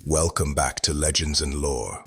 Welcome back to Legends and Lore.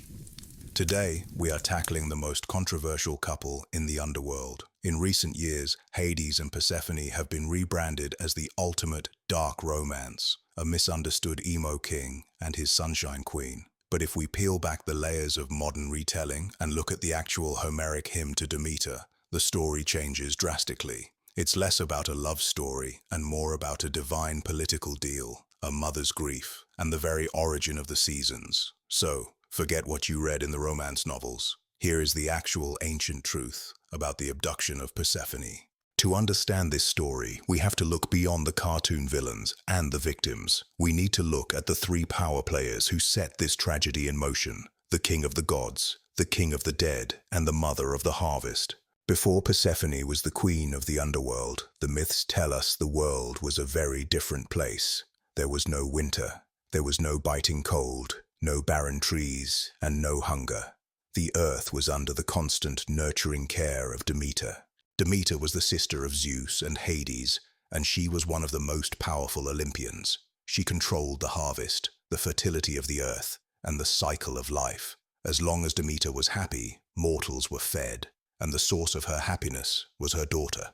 Today, we are tackling the most controversial couple in the Underworld. In recent years, Hades and Persephone have been rebranded as the ultimate dark romance, a misunderstood emo king and his sunshine queen. But if we peel back the layers of modern retelling and look at the actual Homeric hymn to Demeter, the story changes drastically. It's less about a love story and more about a divine political deal, a mother's grief, and the very origin of the seasons. So, forget what you read in the romance novels. Here is the actual ancient truth about the abduction of Persephone. To understand this story, we have to look beyond the cartoon villains and the victims. We need to look at the three power players who set this tragedy in motion: the king of the gods, the king of the dead, and the mother of the harvest. Before Persephone was the queen of the underworld, the myths tell us the world was a very different place. There was no winter, there was no biting cold, no barren trees, and no hunger. The earth was under the constant nurturing care of Demeter. Demeter was the sister of Zeus and Hades, and she was one of the most powerful Olympians. She controlled the harvest, the fertility of the earth, and the cycle of life. As long as Demeter was happy, mortals were fed, and the source of her happiness was her daughter.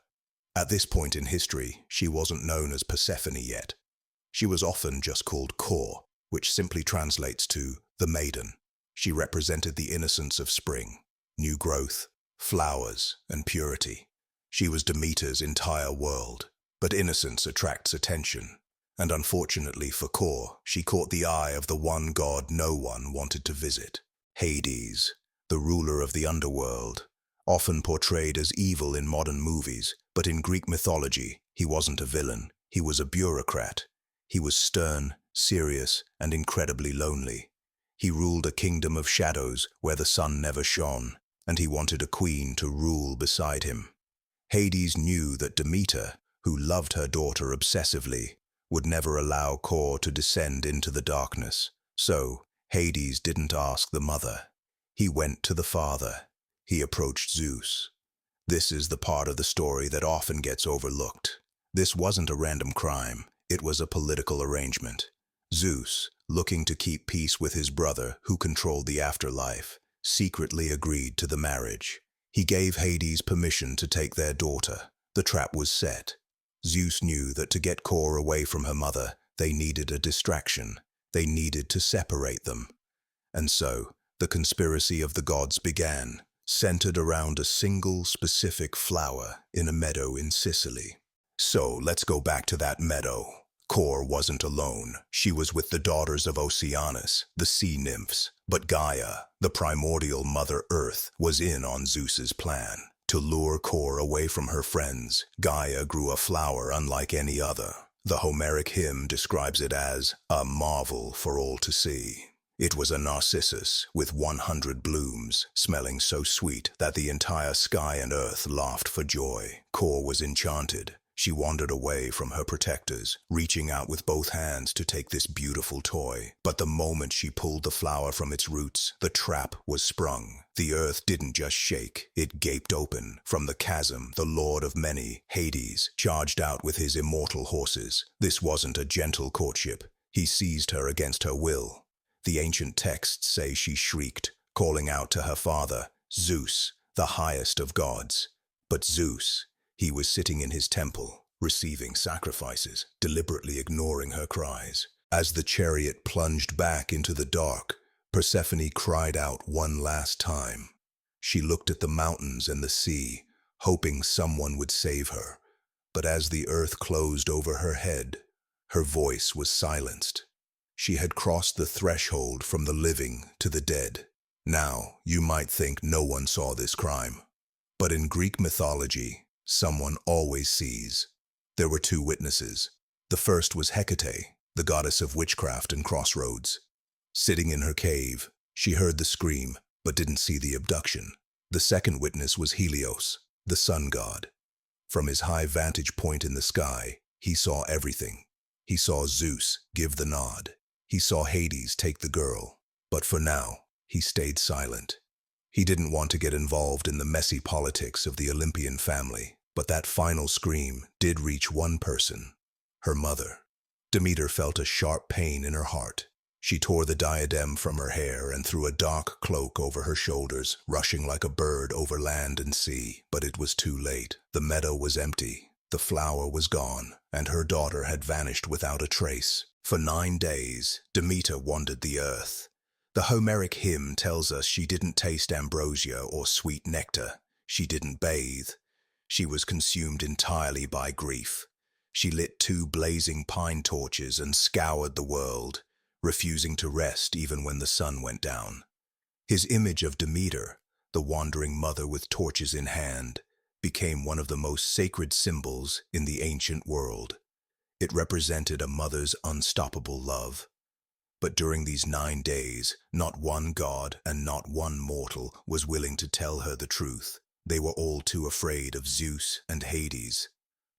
At this point in history, she wasn't known as Persephone yet. She was often just called Kor, which simply translates to the maiden. She represented the innocence of spring, new growth, flowers, and purity. She was Demeter's entire world. But innocence attracts attention, and unfortunately for Kor, she caught the eye of the one god no one wanted to visit: Hades, the ruler of the underworld. Often portrayed as evil in modern movies, but in Greek mythology, he wasn't a villain, he was a bureaucrat. He was stern, serious, and incredibly lonely. He ruled a kingdom of shadows where the sun never shone, and he wanted a queen to rule beside him. Hades knew that Demeter, who loved her daughter obsessively, would never allow Kor to descend into the darkness. So, Hades didn't ask the mother. He went to the father. He approached Zeus. This is the part of the story that often gets overlooked. This wasn't a random crime. It was a political arrangement. Zeus, looking to keep peace with his brother, who controlled the afterlife, secretly agreed to the marriage. He gave Hades permission to take their daughter. The trap was set. Zeus knew that to get Kor away from her mother, they needed a distraction. They needed to separate them. And so, the conspiracy of the gods began, centered around a single specific flower in a meadow in Sicily. So let's go back to that meadow. Kor wasn't alone. She was with the daughters of Oceanus, the sea nymphs. But Gaia, the primordial Mother Earth, was in on Zeus's plan. To lure Kor away from her friends, Gaia grew a flower unlike any other. The Homeric hymn describes it as a marvel for all to see. It was a narcissus with 100 blooms, smelling so sweet that the entire sky and earth laughed for joy. Kor was enchanted. She wandered away from her protectors, reaching out with both hands to take this beautiful toy. But the moment she pulled the flower from its roots, the trap was sprung. The earth didn't just shake, it gaped open. From the chasm, the Lord of Many, Hades, charged out with his immortal horses. This wasn't a gentle courtship. He seized her against her will. The ancient texts say she shrieked, calling out to her father, Zeus, the highest of gods. But Zeus, he was sitting in his temple, receiving sacrifices, deliberately ignoring her cries. As the chariot plunged back into the dark, Persephone cried out one last time. She looked at the mountains and the sea, hoping someone would save her. But as the earth closed over her head, her voice was silenced. She had crossed the threshold from the living to the dead. Now, you might think no one saw this crime. But in Greek mythology, someone always sees. There were two witnesses. The first was Hecate, the goddess of witchcraft and crossroads. Sitting in her cave, she heard the scream, but didn't see the abduction. The second witness was Helios, the sun god. From his high vantage point in the sky, he saw everything. He saw Zeus give the nod. He saw Hades take the girl. But for now, he stayed silent. He didn't want to get involved in the messy politics of the Olympian family. But that final scream did reach one person, her mother. Demeter felt a sharp pain in her heart. She tore the diadem from her hair and threw a dark cloak over her shoulders, rushing like a bird over land and sea. But it was too late. The meadow was empty. The flower was gone, and her daughter had vanished without a trace. For 9 days, Demeter wandered the earth. The Homeric Hymn tells us she didn't taste ambrosia or sweet nectar. She didn't bathe. She was consumed entirely by grief. She lit 2 blazing pine torches and scoured the world, refusing to rest even when the sun went down. His image of Demeter, the wandering mother with torches in hand, became one of the most sacred symbols in the ancient world. It represented a mother's unstoppable love. But during these 9 days, not one god and not one mortal was willing to tell her the truth. They were all too afraid of Zeus and Hades.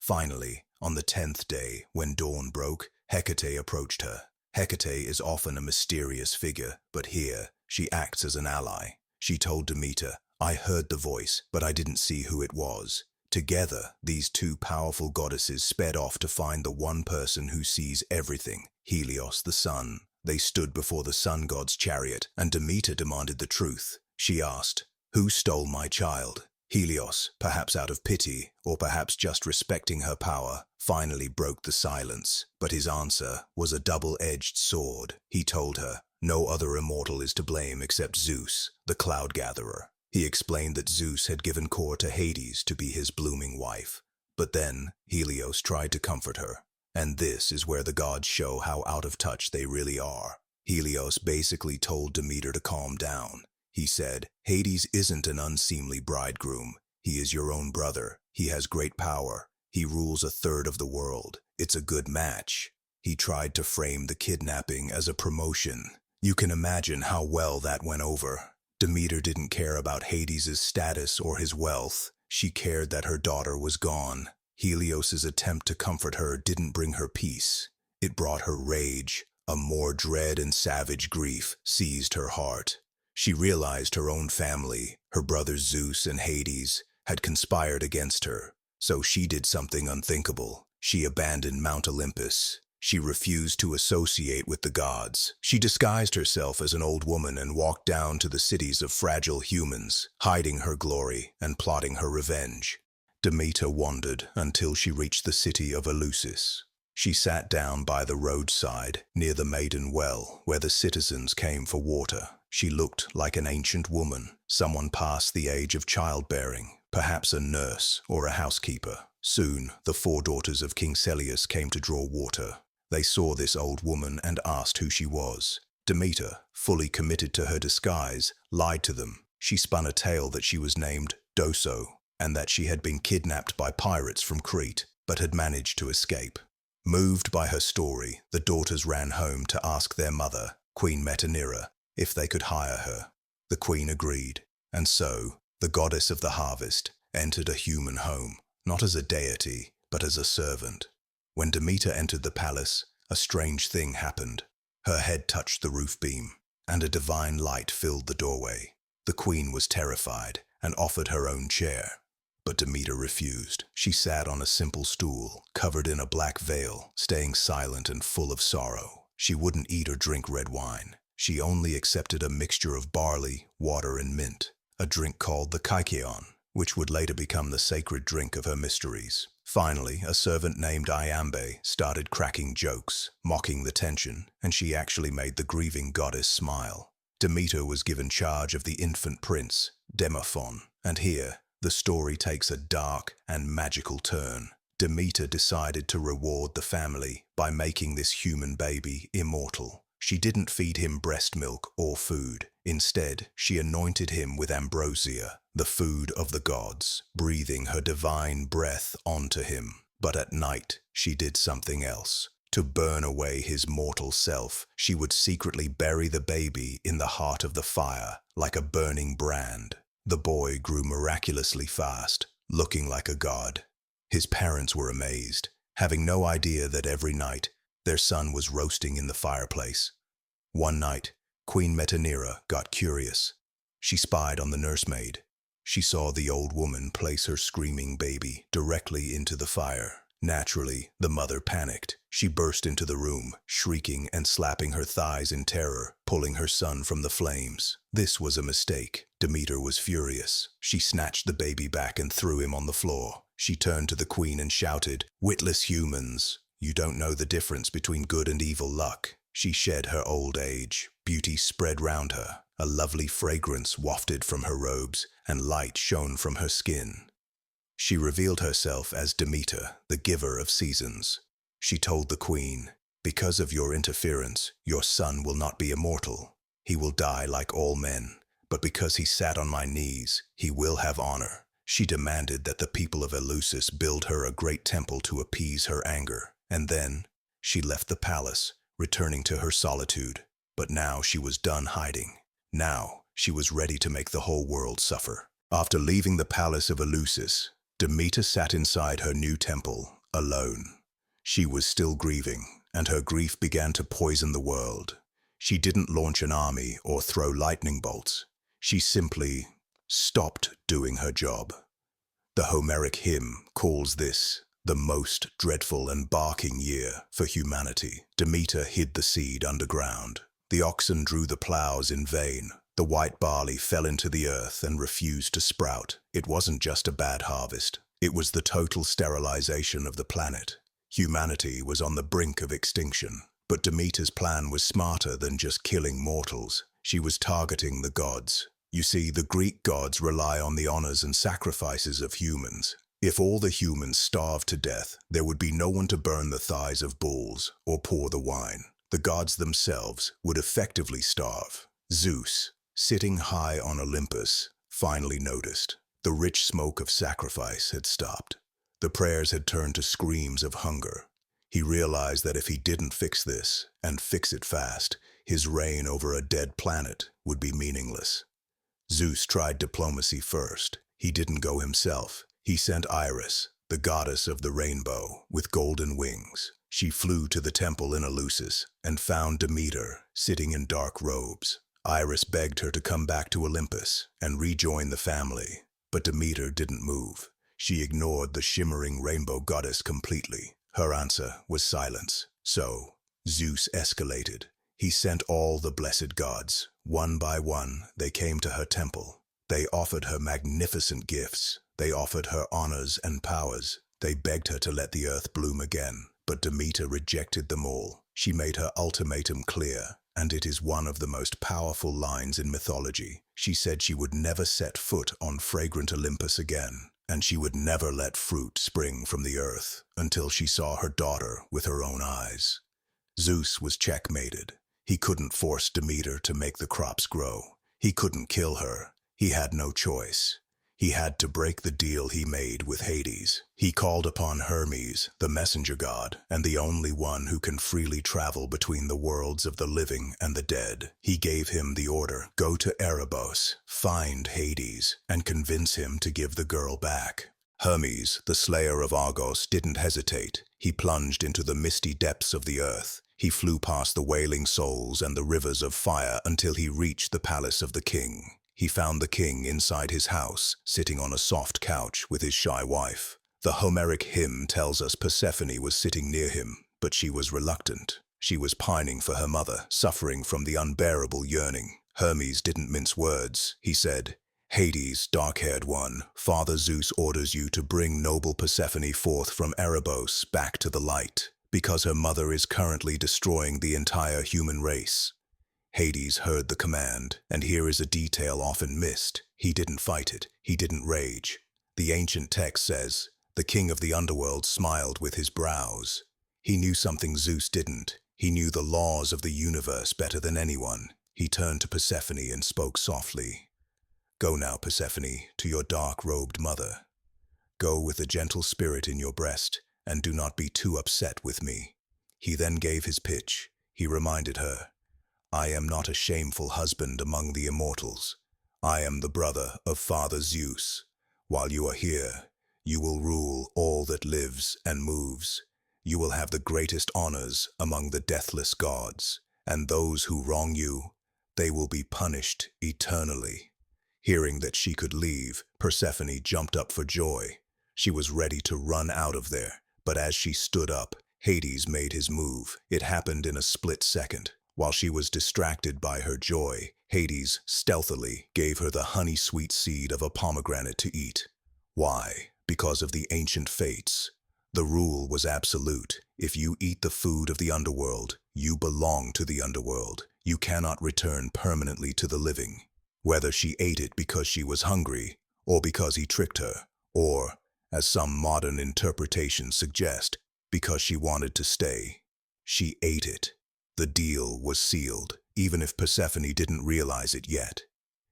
Finally, on the 10th day, when dawn broke, Hecate approached her. Hecate is often a mysterious figure, but here, she acts as an ally. She told Demeter, "I heard the voice, but I didn't see who it was." Together, these 2 powerful goddesses sped off to find the one person who sees everything, Helios the sun. They stood before the sun god's chariot, and Demeter demanded the truth. She asked, "Who stole my child?" Helios, perhaps out of pity, or perhaps just respecting her power, finally broke the silence. But his answer was a double-edged sword. He told her, no other immortal is to blame except Zeus, the cloud gatherer. He explained that Zeus had given Kor to Hades to be his blooming wife. But then, Helios tried to comfort her. And this is where the gods show how out of touch they really are. Helios basically told Demeter to calm down. He said, "Hades isn't an unseemly bridegroom. He is your own brother. He has great power. He rules 1/3 of the world. It's a good match." He tried to frame the kidnapping as a promotion. You can imagine how well that went over. Demeter didn't care about Hades' status or his wealth. She cared that her daughter was gone. Helios' attempt to comfort her didn't bring her peace. It brought her rage. A more dread and savage grief seized her heart. She realized her own family, her brothers Zeus and Hades, had conspired against her. So she did something unthinkable. She abandoned Mount Olympus. She refused to associate with the gods. She disguised herself as an old woman and walked down to the cities of fragile humans, hiding her glory and plotting her revenge. Demeter wandered until she reached the city of Eleusis. She sat down by the roadside near the maiden well where the citizens came for water. She looked like an ancient woman, someone past the age of childbearing, perhaps a nurse or a housekeeper. Soon, the 4 daughters of King Celeus came to draw water. They saw this old woman and asked who she was. Demeter, fully committed to her disguise, lied to them. She spun a tale that she was named Doso, and that she had been kidnapped by pirates from Crete, but had managed to escape. Moved by her story, the daughters ran home to ask their mother, Queen Metanira, if they could hire her. The queen agreed, and so, the goddess of the harvest entered a human home, not as a deity, but as a servant. When Demeter entered the palace, a strange thing happened. Her head touched the roof beam, and a divine light filled the doorway. The queen was terrified and offered her own chair. But Demeter refused. She sat on a simple stool, covered in a black veil, staying silent and full of sorrow. She wouldn't eat or drink red wine. She only accepted a mixture of barley, water, and mint, a drink called the kykeon, which would later become the sacred drink of her mysteries. Finally, a servant named Iambe started cracking jokes, mocking the tension, and she actually made the grieving goddess smile. Demeter was given charge of the infant prince, Persephone, and here, the story takes a dark and magical turn. Demeter decided to reward the family by making this human baby immortal. She didn't feed him breast milk or food. Instead, she anointed him with ambrosia, the food of the gods, breathing her divine breath onto him. But at night, she did something else. To burn away his mortal self, she would secretly bury the baby in the heart of the fire, like a burning brand. The boy grew miraculously fast, looking like a god. His parents were amazed, having no idea that every night their son was roasting in the fireplace. One night, Queen Metanira got curious. She spied on the nursemaid. She saw the old woman place her screaming baby directly into the fire. Naturally, the mother panicked. She burst into the room, shrieking and slapping her thighs in terror, pulling her son from the flames. This was a mistake. Demeter was furious. She snatched the baby back and threw him on the floor. She turned to the queen and shouted, "Witless humans, you don't know the difference between good and evil luck." She shed her old age. Beauty spread round her. A lovely fragrance wafted from her robes, and light shone from her skin. She revealed herself as Demeter, the giver of seasons. She told the queen, "Because of your interference, your son will not be immortal. He will die like all men. But because he sat on my knees, he will have honor." She demanded that the people of Eleusis build her a great temple to appease her anger. And then she left the palace, returning to her solitude. But now she was done hiding. Now she was ready to make the whole world suffer. After leaving the palace of Eleusis, Demeter sat inside her new temple, alone. She was still grieving, and her grief began to poison the world. She didn't launch an army or throw lightning bolts. She simply stopped doing her job. The Homeric Hymn calls this the most dreadful and barking year for humanity. Demeter hid the seed underground. The oxen drew the plows in vain. The white barley fell into the earth and refused to sprout. It wasn't just a bad harvest. It was the total sterilization of the planet. Humanity was on the brink of extinction. But Demeter's plan was smarter than just killing mortals. She was targeting the gods. You see, the Greek gods rely on the honors and sacrifices of humans. If all the humans starved to death, there would be no one to burn the thighs of bulls or pour the wine. The gods themselves would effectively starve. Zeus, sitting high on Olympus, finally noticed. The rich smoke of sacrifice had stopped. The prayers had turned to screams of hunger. He realized that if he didn't fix this, and fix it fast, his reign over a dead planet would be meaningless. Zeus tried diplomacy first. He didn't go himself. He sent Iris, the goddess of the rainbow, with golden wings. She flew to the temple in Eleusis and found Demeter sitting in dark robes. Iris begged her to come back to Olympus and rejoin the family, but Demeter didn't move. She ignored the shimmering rainbow goddess completely. Her answer was silence. So Zeus escalated. He sent all the blessed gods. One by one, they came to her temple. They offered her magnificent gifts. They offered her honors and powers. They begged her to let the earth bloom again. But Demeter rejected them all. She made her ultimatum clear, and it is one of the most powerful lines in mythology. She said she would never set foot on fragrant Olympus again, and she would never let fruit spring from the earth until she saw her daughter with her own eyes. Zeus was checkmated. He couldn't force Demeter to make the crops grow. He couldn't kill her. He had no choice. He had to break the deal he made with Hades. He called upon Hermes, the messenger god, and the only one who can freely travel between the worlds of the living and the dead. He gave him the order, go to Erebos, find Hades, and convince him to give the girl back. Hermes, the slayer of Argos, didn't hesitate. He plunged into the misty depths of the earth. He flew past the wailing souls and the rivers of fire until he reached the palace of the king. He found the king inside his house, sitting on a soft couch with his shy wife. The Homeric Hymn tells us Persephone was sitting near him, but she was reluctant. She was pining for her mother, suffering from the unbearable yearning. Hermes didn't mince words. He said, "Hades, dark-haired one, Father Zeus orders you to bring noble Persephone forth from Erebos back to the light, because her mother is currently destroying the entire human race." Hades heard the command, and here is a detail often missed. He didn't fight it. He didn't rage. The ancient text says, the king of the underworld smiled with his brows. He knew something Zeus didn't. He knew the laws of the universe better than anyone. He turned to Persephone and spoke softly. "Go now, Persephone, to your dark-robed mother. Go with a gentle spirit in your breast, and do not be too upset with me." He then gave his pitch. He reminded her, "I am not a shameful husband among the immortals. I am the brother of Father Zeus. While you are here, you will rule all that lives and moves. You will have the greatest honors among the deathless gods, and those who wrong you, they will be punished eternally." Hearing that she could leave, Persephone jumped up for joy. She was ready to run out of there, but as she stood up, Hades made his move. It happened in a split second. While she was distracted by her joy, Hades stealthily gave her the honey-sweet seed of a pomegranate to eat. Why? Because of the ancient fates. The rule was absolute. If you eat the food of the underworld, you belong to the underworld. You cannot return permanently to the living. Whether she ate it because she was hungry, or because he tricked her, or, as some modern interpretations suggest, because she wanted to stay. She ate it. The deal was sealed, even if Persephone didn't realize it yet.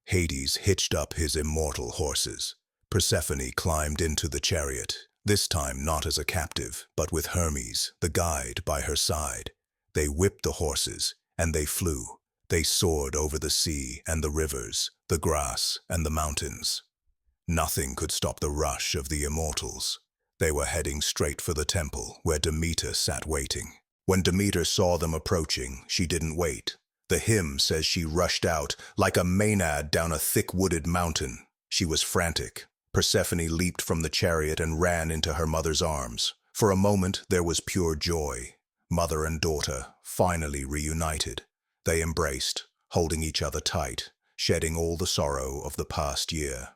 Hades hitched up his immortal horses. Persephone climbed into the chariot, this time not as a captive, but with Hermes, the guide, by her side. They whipped the horses, and they flew. They soared over the sea and the rivers, the grass and the mountains. Nothing could stop the rush of the immortals. They were heading straight for the temple, where Demeter sat waiting. When Demeter saw them approaching, she didn't wait. The hymn says she rushed out, like a Maenad down a thick-wooded mountain. She was frantic. Persephone leaped from the chariot and ran into her mother's arms. For a moment, there was pure joy. Mother and daughter, finally reunited. They embraced, holding each other tight, shedding all the sorrow of the past year.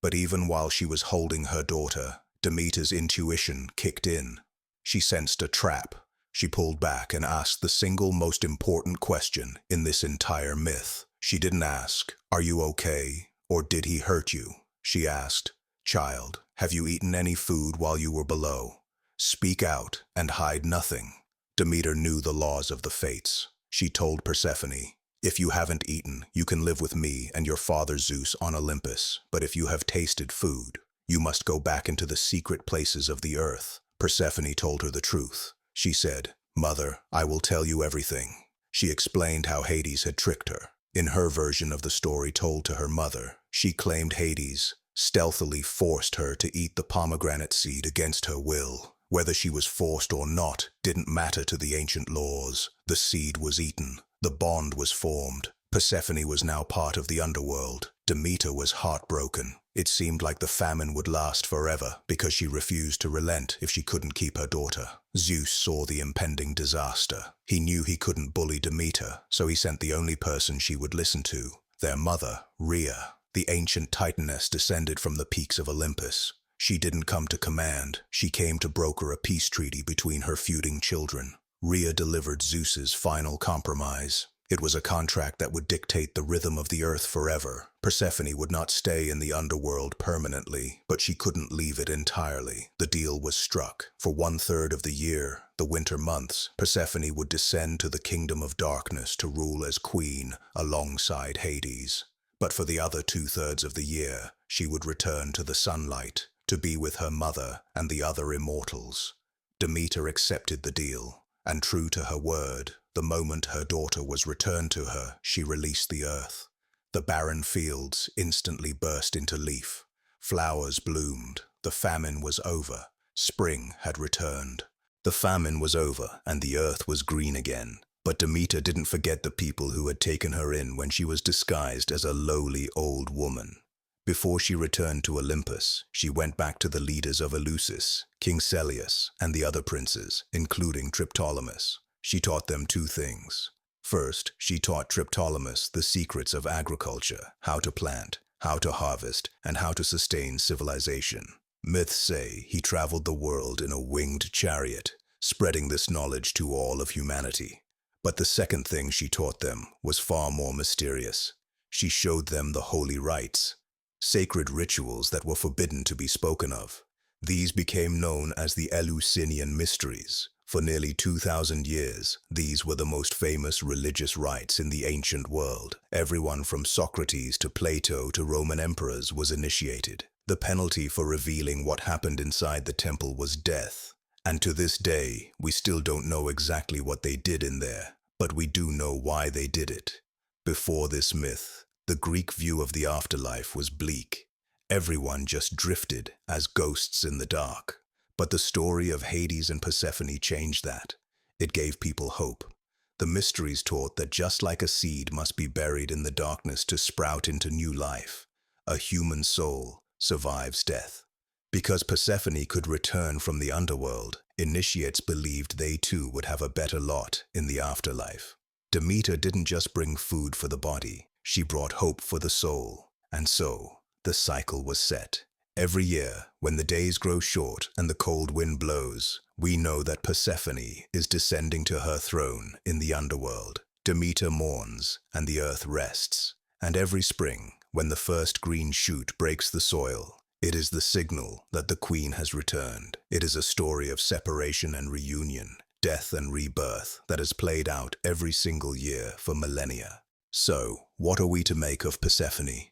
But even while she was holding her daughter, Demeter's intuition kicked in. She sensed a trap. She pulled back and asked the single most important question in this entire myth. She didn't ask, "Are you okay?" or "Did he hurt you?" She asked, "Child, have you eaten any food while you were below? Speak out and hide nothing." Demeter knew the laws of the fates. She told Persephone, "If you haven't eaten, you can live with me and your father Zeus on Olympus. But if you have tasted food, you must go back into the secret places of the earth." Persephone told her the truth. She said, "Mother, I will tell you everything." She explained how Hades had tricked her. In her version of the story told to her mother, she claimed Hades stealthily forced her to eat the pomegranate seed against her will. Whether she was forced or not didn't matter to the ancient laws. The seed was eaten. The bond was formed. Persephone was now part of the underworld. Demeter was heartbroken. It seemed like the famine would last forever because she refused to relent if she couldn't keep her daughter. Zeus saw the impending disaster. He knew he couldn't bully Demeter, so he sent the only person she would listen to, their mother, Rhea. The ancient titaness descended from the peaks of Olympus. She didn't come to command. She came to broker a peace treaty between her feuding children. Rhea delivered Zeus's final compromise. It was a contract that would dictate the rhythm of the earth forever. Persephone would not stay in the underworld permanently, but she couldn't leave it entirely. The deal was struck. For 1/3 of the year, the winter months, Persephone would descend to the kingdom of darkness to rule as queen alongside Hades. But for the other 2/3 of the year, she would return to the sunlight, to be with her mother and the other immortals. Demeter accepted the deal, and true to her word, the moment her daughter was returned to her, she released the earth. The barren fields instantly burst into leaf. Flowers bloomed. The famine was over. Spring had returned. The famine was over, and the earth was green again. But Demeter didn't forget the people who had taken her in when she was disguised as a lowly old woman. Before she returned to Olympus, she went back to the leaders of Eleusis, King Celeus, and the other princes, including Triptolemus. She taught them 2 things. First, she taught Triptolemus the secrets of agriculture, how to plant, how to harvest, and how to sustain civilization. Myths say he traveled the world in a winged chariot, spreading this knowledge to all of humanity. But the second thing she taught them was far more mysterious. She showed them the holy rites, sacred rituals that were forbidden to be spoken of. These became known as the Eleusinian Mysteries. For nearly 2,000 years, these were the most famous religious rites in the ancient world. Everyone from Socrates to Plato to Roman emperors was initiated. The penalty for revealing what happened inside the temple was death. And to this day, we still don't know exactly what they did in there, but we do know why they did it. Before this myth, the Greek view of the afterlife was bleak. Everyone just drifted as ghosts in the dark. But the story of Hades and Persephone changed that. It gave people hope. The mysteries taught that just like a seed must be buried in the darkness to sprout into new life, a human soul survives death. Because Persephone could return from the underworld, initiates believed they too would have a better lot in the afterlife. Demeter didn't just bring food for the body, she brought hope for the soul. And so, the cycle was set. Every year, when the days grow short and the cold wind blows, we know that Persephone is descending to her throne in the underworld. Demeter mourns, and the earth rests. And every spring, when the first green shoot breaks the soil, it is the signal that the queen has returned. It is a story of separation and reunion, death and rebirth that has played out every single year for millennia. So, what are we to make of Persephone?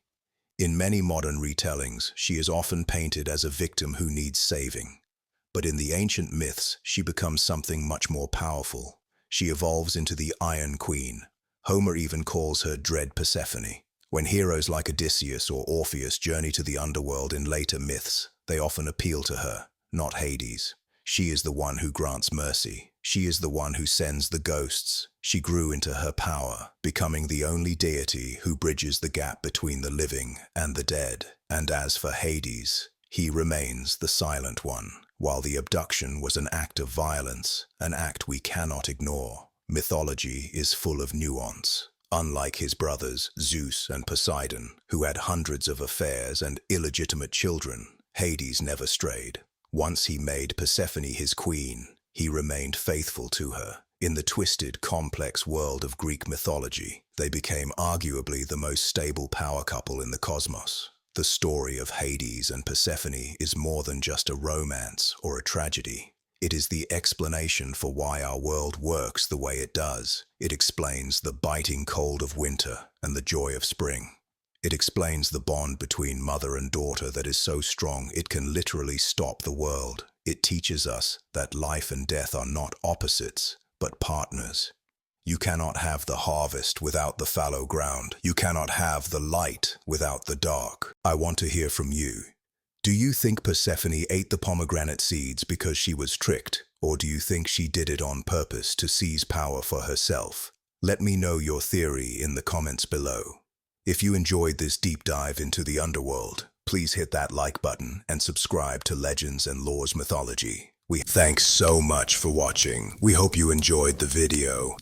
In many modern retellings, she is often painted as a victim who needs saving. But in the ancient myths, she becomes something much more powerful. She evolves into the Iron Queen. Homer even calls her Dread Persephone. When heroes like Odysseus or Orpheus journey to the underworld in later myths, they often appeal to her, not Hades. She is the one who grants mercy. She is the one who sends the ghosts. She grew into her power, becoming the only deity who bridges the gap between the living and the dead. And as for Hades, he remains the silent one. While the abduction was an act of violence, an act we cannot ignore, mythology is full of nuance. Unlike his brothers Zeus and Poseidon, who had hundreds of affairs and illegitimate children, Hades never strayed. Once he made Persephone his queen, he remained faithful to her. In the twisted, complex world of Greek mythology, they became arguably the most stable power couple in the cosmos. The story of Hades and Persephone is more than just a romance or a tragedy. It is the explanation for why our world works the way it does. It explains the biting cold of winter and the joy of spring. It explains the bond between mother and daughter that is so strong it can literally stop the world. It teaches us that life and death are not opposites, but partners. You cannot have the harvest without the fallow ground. You cannot have the light without the dark. I want to hear from you. Do you think Persephone ate the pomegranate seeds because she was tricked, or do you think she did it on purpose to seize power for herself? Let me know your theory in the comments below. If you enjoyed this deep dive into the underworld, please hit that like button and subscribe to Legends and Lores Mythology. Thanks so much for watching. We hope you enjoyed the video.